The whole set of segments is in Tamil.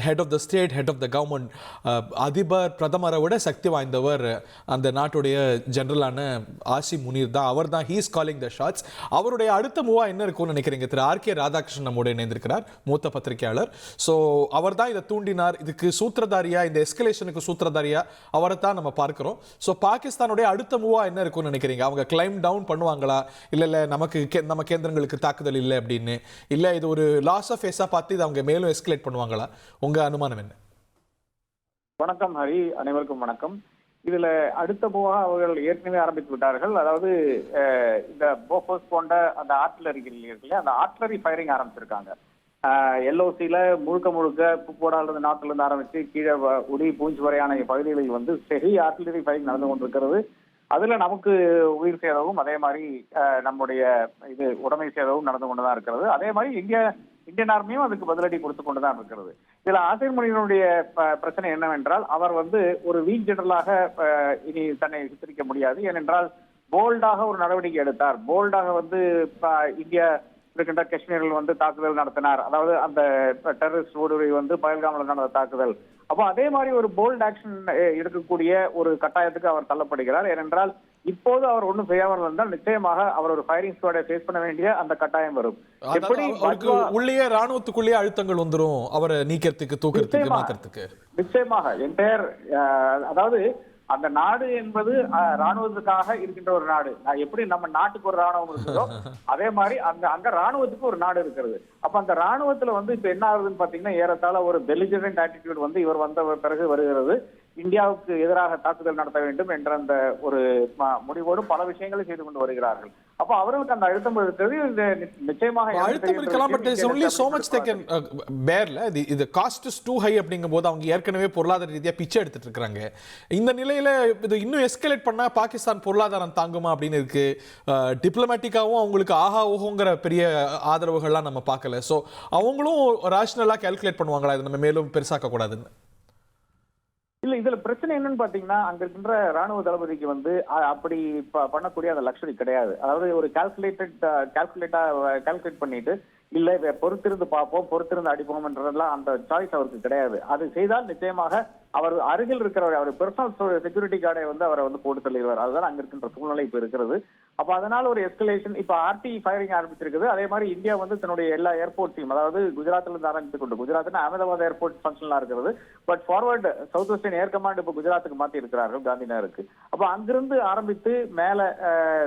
Head of the state, head of the government, அதிபர் பிரதமரை விட சக்தி வாய்ந்தவர் அந்த நாட்டுடைய ஜெனரலான ஆசிம் முனீர் தான். அவர் தான் ஹீஸ் காலிங் த ஷாட்ஸ். அவருடைய அடுத்த மூவா என்ன இருக்கும்னு நினைக்கிறீங்க? திரு ஆர்.கே. ராதாகிருஷ்ணன் நம்மோடு இணைந்திருக்கிறார், மூத்த பத்திரிகையாளர். ஸோ அவர் தான் இதை தூண்டினார், இதுக்கு சூத்திரதாரியா, இந்த எஸ்கலேஷனுக்கு சூத்திரதாரியா அவரை தான் நம்ம பார்க்கிறோம். ஸோ பாகிஸ்தானுடைய அடுத்த மூவா என்ன இருக்கும்னு நினைக்கிறீங்க? அவங்க கிளைம் டவுன் பண்ணுவாங்களா, இல்லை நம்ம கேந்திரங்களுக்கு தாக்குதல் இல்லை அப்படின்னு, இல்லை இது ஒரு லாஸ் ஆஃப் ஃபேஸா பார்த்து இது அவங்க மேலும் எஸ்கலேட் பண்ணுவாங்களா? உங்க அனுமானம் என்ன? வணக்கம் ஹரி, அனைவருக்கும் வணக்கம். இதுல அடுத்த மூவா அவர்கள் ஏற்கனவே ஆரம்பித்து விட்டார்கள். அதாவது இந்த போஃபோஸ் போன்ற அந்த ஆர்ட்லரிகள் இருக்குல்லையா, அந்த ஆர்ட்லரி ஃபயரிங் ஆரம்பிச்சிருக்காங்க. எல்ஓசியில முழுக்க புப்போடால நாட்டில இருந்து ஆரம்பிச்சு கீழே உடி பூஞ்சி வரையான பகுதிகளில் வந்து ஹெவி ஆர்ட்லரி ஃபயரிங் நடந்து கொண்டிருக்கிறது. அதுல நமக்கு உயிர் சேதமும், அதே மாதிரி நம்முடைய இது உடைமை சேதமும் நடந்து கொண்டுதான் இருக்கிறது. அதே மாதிரி இந்தியன் ஆர்மியும் அதுக்கு பதிலடி கொடுத்து கொண்டுதான் இருக்கிறது. இதுல ஆசிர் முனியினுடைய பிரச்சனை என்னவென்றால், அவர் வந்து ஒரு வீக் ஜெனரலாக இனி தன்னை சித்தரிக்க முடியாது. ஏனென்றால் போல்டாக ஒரு நடவடிக்கை எடுத்தார். போல்டாக வந்து இந்தியா இருக்கின்ற காஷ்மீரில் வந்து தாக்குதல் நடத்தினார். அதாவது அந்த டெரரிஸ்ட் ஊடுருவி வந்து பஹல்காமில் நடந்த தாக்குதல். அப்போ அதே மாதிரி ஒரு போல்ட் ஆக்ஷன் எடுக்கக்கூடிய ஒரு கட்டாயத்துக்கு அவர் தள்ளப்படுகிறார். ஏனென்றால் இப்போது அவர் ஒன்றும் செய்யாமல் இருந்தால் நிச்சயமாக அவர் ஒரு ஃபயரிங் ஸ்குவாடை ஃபேஸ் பண்ண வேண்டிய அந்த கட்டாயம் வரும். எப்படி உள்ளே ராணுவத்துக்குள்ளேயே அழுத்தங்கள் வந்துரும் அவரை நீக்கிறதுக்கு, தூக்கிறதுக்கு, மாத்துறதுக்கு. நிச்சயமாக என்டையர், அதாவது அந்த நாடு என்பது ராணுவத்துக்காக இருக்கின்ற ஒரு நாடு. எப்படி நம்ம நாட்டுக்கு ஒரு ராணுவம் இருக்குதோ அதே மாதிரி அங்க ராணுவத்துக்கு ஒரு நாடு இருக்கிறது. அப்ப அந்த ராணுவத்துல வந்து இப்ப என்ன ஆகுதுன்னு பாத்தீங்கன்னா, ஏறத்தாழ ஒரு பெலிஜரண்ட் ஆட்டிடியூட் வந்து இவர் வந்த பிறகு வருகிறது. இந்தியாவுக்கு எதிராக தாக்குதல் நடத்த வேண்டும் என்ற அந்த ஒரு முடிவோடு பல விஷயங்களை செய்து கொண்டு வருகிறார்கள். அப்ப அவர்களுக்கு அந்த அழுத்தம் இருக்கிறது. நிச்சயமாக அழுத்தம் இருக்கலாம், but it's only so much they can bearல. இது காஸ்ட் இஸ் டூ ஹை அப்படிங்கும்போது அவங்க ஏற்கனவே பொருளாதார ரீதியா பிச்சை எடுத்துட்டு இருக்காங்க. இந்த நிலையில இது இன்னும் எஸ்கலேட் பண்ணா பாகிஸ்தான் பொருளாதாரம் தாங்குமா அப்படின்னு இருக்கு. டிப்ளமேட்டிக்காவும் அவங்களுக்கு ஆஹா ஓஹோங்கிற பெரிய ஆதரவுகள்லாம் நம்ம பார்க்கல. ஸோ அவங்களும் ரேஷனலா கால்குலேட் பண்ணுவாங்களா இது நம்ம மேலும் பெருசாக்க கூடாதுன்னு? இல்ல, இதுல பிரச்சனை என்னன்னு பாத்தீங்கன்னா, அங்க இருக்கின்ற ராணுவ தளபதிக்கு வந்து அப்படி பண்ணக்கூடிய அந்த லக்ஷரி கிடையாது. அதாவது ஒரு கால்குலேட் பண்ணிட்டு இல்ல பொறுத்திருந்து பார்ப்போம், பொறுத்திருந்து அடிப்போம் என்றதெல்லாம் அந்த சாய்ஸ் அவருக்கு கிடையாது. அது செய்தால் நிச்சயமாக அவர் அருகில் இருக்கிறவர், அவர் பெர்சனல் செக்யூரிட்டி கார்டை வந்து அவரை வந்து போட்டு தள்ளிடுவார். அதுதான் அங்க இருக்கின்ற சூழ்நிலை இப்ப இருக்கிறது. அப்ப அதனால ஒரு எஸ்கலேஷன் இப்ப ஆர்டி ஃபயரிங் ஆரம்பிச்சிருக்குது. அதே மாதிரி இந்தியா வந்து தன்னுடைய எல்லா ஏர்போர்ட்ஸையும், அதாவது குஜராத்ல இருந்து ஆரம்பித்துக் கொண்டு, குஜராத்னா அகமதாபாத் ஏர்போர்ட் ஃபங்க்ஷன்லாம் இருக்கிறது. But forward south western air command இப்ப குஜராத்துக்கு மாத்தி இருக்கிறார்கள், காந்தி நகருக்கு. அப்ப அங்கிருந்து ஆரம்பித்து மேல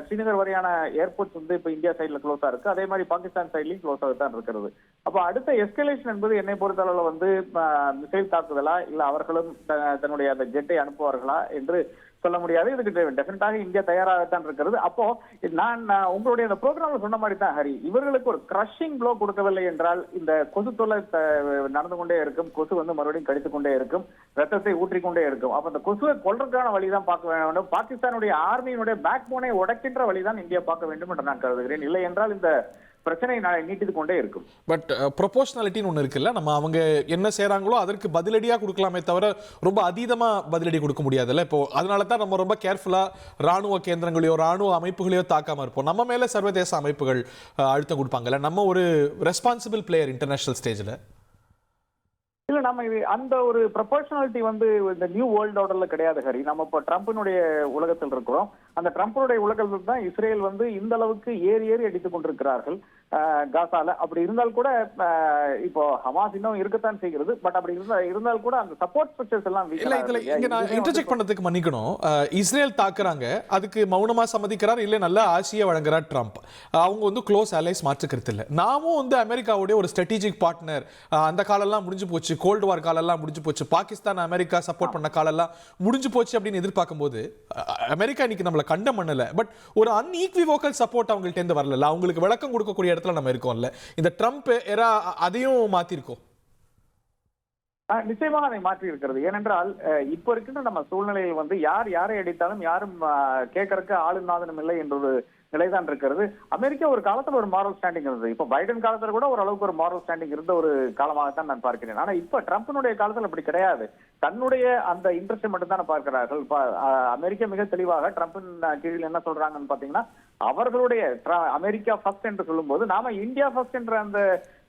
ஸ்ரீநகர் வரையான ஏர்போர்ட்ஸ் வந்து இப்ப இந்தியா சைட்ல க்ளோஸா இருக்கு. அதே மாதிரி பாகிஸ்தான் சைட்லயும் க்ளோஸாக தான் இருக்கிறது. அப்ப அடுத்த எஸ்கலேஷன் என்பது என்னை பொறுத்தளவுல வந்து மிசைல் தாக்குதலா, இல்ல அவர்களும் தன்னுடைய அந்த ஜெட்டை அனுப்புவார்களா என்று சொல்ல முடியாது. இதுக்கு டெஃபினட்டாக இந்தியா தயாராகத்தான் இருக்கிறது. அப்போ நான் உங்களுடைய அந்த ப்ரோக்ராம்ல சொன்ன மாதிரி தான் ஹரி, இவர்களுக்கு ஒரு கிரஷிங் ப்ளோ கொடுக்கவில்லை என்றால் இந்த கொசு தொல்லை நடந்து கொண்டே இருக்கும். கொசு வந்து மறுபடியும் கடித்துக் கொண்டே இருக்கும், ரத்தத்தை ஊற்றிக்கொண்டே இருக்கும். அப்ப அந்த கொசுவை கொல்றதுக்கான வழிதான் பார்க்க வேண்டும். பாகிஸ்தானுடைய ஆர்மியினுடைய பேக் போனை உடைக்கின்ற வழிதான் இந்தியா பார்க்க வேண்டும் என்று நான் கருதுகிறேன். இல்லை என்றால் இந்த பிரச்சனை நீட்டித்து கொண்டே இருக்கும். பட் ப்ரொபோஷனாலிட்டின்னு ஒன்று இருக்குல்ல, நம்ம அவங்க என்ன செய்யறாங்களோ அதற்கு பதிலடியாக கொடுக்கலாமே தவிர ரொம்ப அதீதமா பதிலடி கொடுக்க முடியாதுல்ல. இப்போ அதனால தான் நம்ம ரொம்ப கேர்ஃபுல்லா ராணுவ கேந்திரங்களையோ ராணுவ அமைப்புகளையோ தாக்காம இருப்போம். நம்ம மேல சர்வதேச அமைப்புகள் அழுத்தம் கொடுப்பாங்கல்ல, நம்ம ஒரு ரெஸ்பான்சிபிள் பிளேயர் இன்டர்நேஷனல் ஸ்டேஜ்ல. இல்ல, நம்ம அந்த ஒரு ப்ரொபோஷனாலிட்டி வந்து இந்த நியூ வேர்ல்ட் ஆர்டர்ல கிடையாது ஹரி. நம்ம இப்போ ட்ரம்பினுடைய உலகத்தில் இருக்கிறோம். அந்த ட்ரம்பினுடைய உலகத்தில் தான் இஸ்ரேல் வந்து இந்த அளவுக்கு ஏறி அடித்துக் கொண்டிருக்கிறார்கள் காசால. அப்படி இருந்தால் கூட இப்போ ஹமாஸ் இன்னும் இருக்கத்தான் செய்கிறது. பட் அப்படி இருந்தால் கூட அந்த சப்போர்ட் ஸ்ட்ரக்சர்ஸ் எல்லாம் இல்ல. இதுல இங்க நான் இன்டர்ஜெக்ட் பண்ணதுக்கு மன்னிக்கணும். இஸ்ரேல் தாக்குறாங்க, அதுக்கு மௌனமா சம்மதிக்கிறார், இல்ல நல்ல ஆசியா வழங்குறார் ட்ரம்ப். அவங்க வந்து க்ளோஸ் அலைஸ் மாற்றுக்கிறது இல்லை. நாமும் வந்து அமெரிக்காவுடைய ஒரு ஸ்ட்ராட்டஜிக் பார்ட்னர். அந்த காலெல்லாம் முடிஞ்சு போச்சு, கோல்டு வார் காலெல்லாம் முடிஞ்சு போச்சு, பாகிஸ்தான் அமெரிக்கா சப்போர்ட் பண்ண காலெல்லாம் முடிஞ்சு போச்சு அப்படின்னு எதிர்பார்க்கும் போது அமெரிக்கா இன்னைக்கு நம்மளை கண்டம் பண்ணல. பட் ஒரு அன்ஈக்விவோக்கல் சப்போர்ட் அவங்கள்ட்ட இருந்து வரல. அவங்களுக்கு விளக்கம் கொடுக்கக்கூடிய இடத்துல நம்ம இருக்கோம்ல. இந்த ட்ரம்ப் எரா அதையும் மாத்திருக்கோம். நிச்சயமாக அதை மாற்றி இருக்கிறது. ஏனென்றால் இப்ப இருக்கின்ற நம்ம சூழ்நிலையில் வந்து யாரை அடித்தாலும் யாரும் கேட்கறதுக்கு ஆளுநாதனும் இல்லை என்ற ஒரு நிலைதான் இருக்கிறது. அமெரிக்கா ஒரு காலத்துல ஒரு மாரல் ஸ்டாண்டிங் இருந்தது. இப்ப பைடன் காலத்துல கூட ஓரளவுக்கு ஒரு மாரல் ஸ்டாண்டிங் இருந்த ஒரு காலமாகத்தான் நான் பார்க்கிறேன். ஆனா இப்ப ட்ரம்பினுடைய காலத்துல அப்படி கிடையாது. தன்னுடைய அந்த இன்ட்ரெஸ்ட் மட்டும் தான் பார்க்கிறார்கள். அமெரிக்கா மிக தெளிவாக ட்ரம்பின் கீழில் என்ன சொல்றாங்கன்னு பாத்தீங்கன்னா, அவர்களுடைய அமெரிக்கா ஃபர்ஸ்ட் என்று சொல்லும் போது நாம இந்தியா ஃபர்ஸ்ட் என்ற அந்த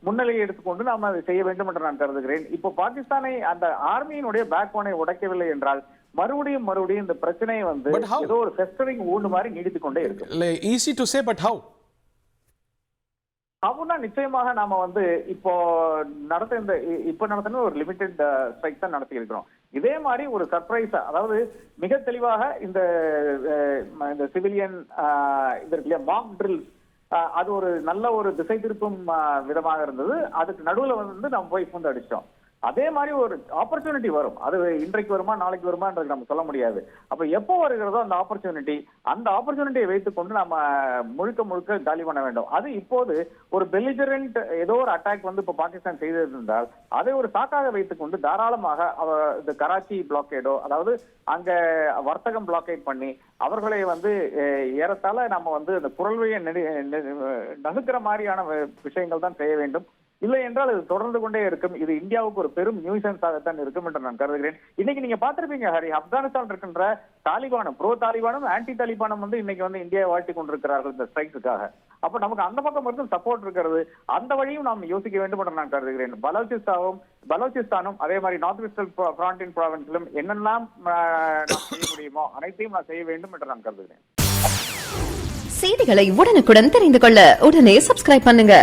முன்னிலையை எடுத்துக்கொண்டு நாம அதை செய்ய வேண்டும் என்று நான் கருதுகிறேன். இப்போ பாகிஸ்தானை அந்த ஆர்மியினுடைய பேக் போனை உடைக்கவில்லை என்றால் மறுபடியும் இந்த பிரச்சனையை வந்து ஏதோ ஒரு ஃபெஸ்டரிங் ஊண்டு மாதிரி நீடித்துக் கொண்டே இருக்கு. Easy to say but how அவனா நிச்சயமாக நாம வந்து இப்போ நடத்தின ஒரு லிமிடெட் ஸ்ட்ரைக் தான் நடத்தி இருக்கிறோம். இதே மாதிரி ஒரு சர்ப்ரைஸ், அதாவது மிக தெளிவாக இந்த சிவிலியன் இதற்கு மாக் ட்ரில்ஸ், அது ஒரு நல்ல ஒரு திசை திருப்பும் விதமாக இருந்தது. அதுக்கு நடுவுல வந்து நம்ம போய் பூந்து அடிச்சோம். அதே மாதிரி ஒரு ஆப்பர்ச்சுனிட்டி வரும். அது இன்றைக்கு வருமா நாளைக்கு வருமான்றது நம்ம சொல்ல முடியாது. அப்ப எப்போ வருகிறதோ அந்த ஆப்பர்ச்சுனிட்டியை வைத்துக் கொண்டு நம்ம முழுக்க காலி பண்ண வேண்டும். அது இப்போது ஒரு பெலிஜரண்ட் ஏதோ ஒரு அட்டாக் வந்து இப்ப பாகிஸ்தான் செய்திருந்தால் அதை ஒரு சாக்காக வைத்துக் கொண்டு தாராளமாக இந்த கராச்சி பிளாக்கேடோ, அதாவது அங்க வர்த்தகம் பிளாக்கேட் பண்ணி அவர்களை வந்து ஏறத்தாழ நம்ம வந்து அந்த குரல்வையை நகுக்கிற மாதிரியான விஷயங்கள் தான் செய்ய வேண்டும். இல்லை என்றால் இது தொடர்ந்து கொண்டே இருக்கும். இது இந்தியாவுக்கு ஒரு பெரும் நியூசன்ஸாகத்தான் இருக்கும் என்று நான் கருதுகிறேன். இன்னைக்கு நீங்க பார்த்திருப்பீங்க ஹரி, ஆப்கானிஸ்தான் இருக்கின்ற தாலிபானும் ப்ரோ தாலிபானும் ஆன்டி தாலிபானும் வந்து இன்னைக்கு வந்து இந்தியாவை வாழ்த்தி கொண்டிருக்கிறார்கள் இந்த ஸ்ட்ரைக்குக்காக. அப்ப நமக்கு அந்த பக்கம் இருந்து சப்போர்ட் இருக்கிறது. அந்த வழியும் நாம் யோசிக்க வேண்டும் என்று நான் கருதுகிறேன். பலோச்சிஸ்தானும் அதே மாதிரி நார்த் வெஸ்டர்ன் ஃப்ரான்டின் ப்ராவின்ஸிலும் என்னெல்லாம் நாம் செய்ய முடியுமோ அனைத்தையும் நான் செய்ய வேண்டும் என்று நான் கருதுகிறேன். செய்திகளை உடனுக்குடன் தெரிந்து கொள்ள உடனே சப்ஸ்கிரைப் பண்ணுங்க.